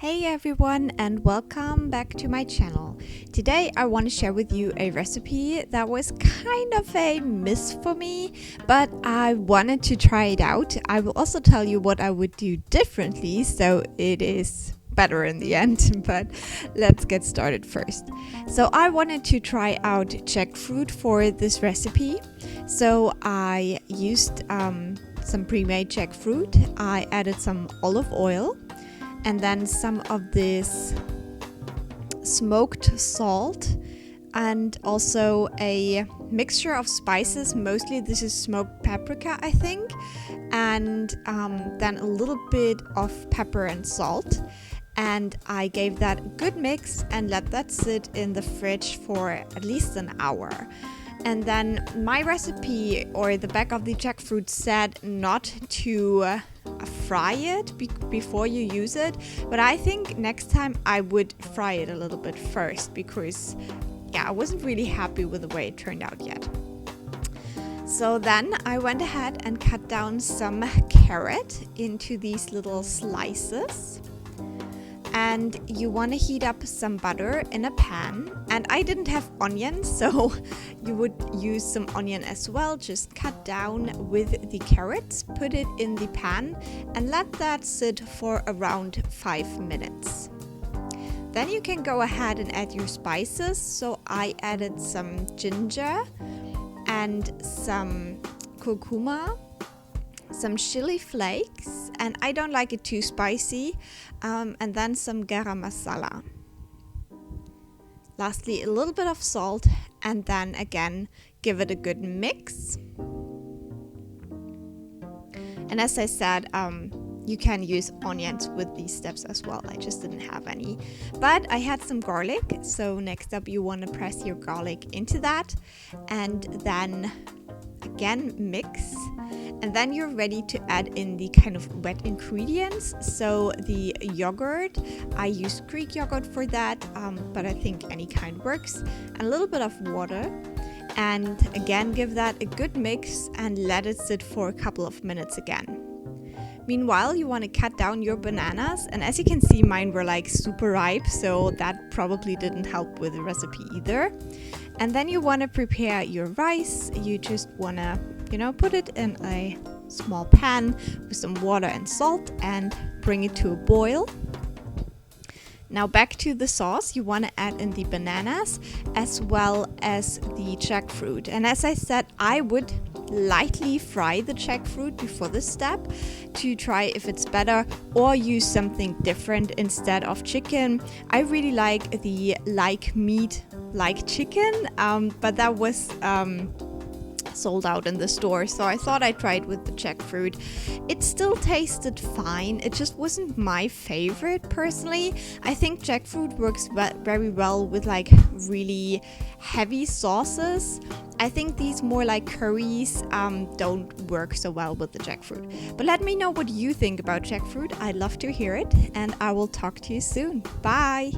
Hey everyone, and welcome back to my channel. Today I want to share with you a recipe that was kind of a miss for me, but I wanted to try it out. I will also tell you what I would do differently so it is better in the end, but let's get started first. So I wanted to try out jackfruit for this recipe. So I used some pre-made jackfruit. I added some olive oil and then some of this smoked salt and also a mixture of spices. Mostly this is smoked paprika, I think, and then a little bit of pepper and salt. And I gave that a good mix and let that sit in the fridge for at least an hour. And then my recipe, or the back of the jackfruit, said not to fry it before you use it, but I think next time I would fry it a little bit first because I wasn't really happy with the way it turned out yet. So then I went ahead and cut down some carrot into these little slices. And you want to heat up some butter in a pan, and I didn't have onions, so you would use some onion as well. Just cut down with the carrots, put it in the pan and let that sit for around 5 minutes. Then you can go ahead and add your spices. So I added some ginger and some curcuma, some chili flakes, and I don't like it too spicy, and then some garam masala. Lastly, a little bit of salt, and then again give it a good mix. And as I said, you can use onions with these steps as well. I just didn't have any, but I had some garlic. So next up you want to press your garlic into that and then again mix. And then you're ready to add in the kind of wet ingredients. So the yogurt, I used Greek yogurt for that, but I think any kind works. And a little bit of water. And again, give that a good mix and let it sit for a couple of minutes again. Meanwhile, you want to cut down your bananas. And as you can see, mine were like super ripe, so that probably didn't help with the recipe either. And then you want to prepare your rice. You just want to put it in a small pan with some water and salt and bring it to a boil. Now back to the sauce, you want to add in the bananas as well as the jackfruit. And as I said, I would lightly fry the jackfruit before this step to try if it's better, or use something different instead of chicken. I really like the meat like chicken, but that was sold out in the store, so I thought I'd try it with the jackfruit. It still tasted fine. It just wasn't my favorite personally. I think jackfruit works very well with like really heavy sauces. I think these more like curries don't work so well with the jackfruit. But let me know what you think about jackfruit. I'd love to hear it, and I will talk to you soon. Bye!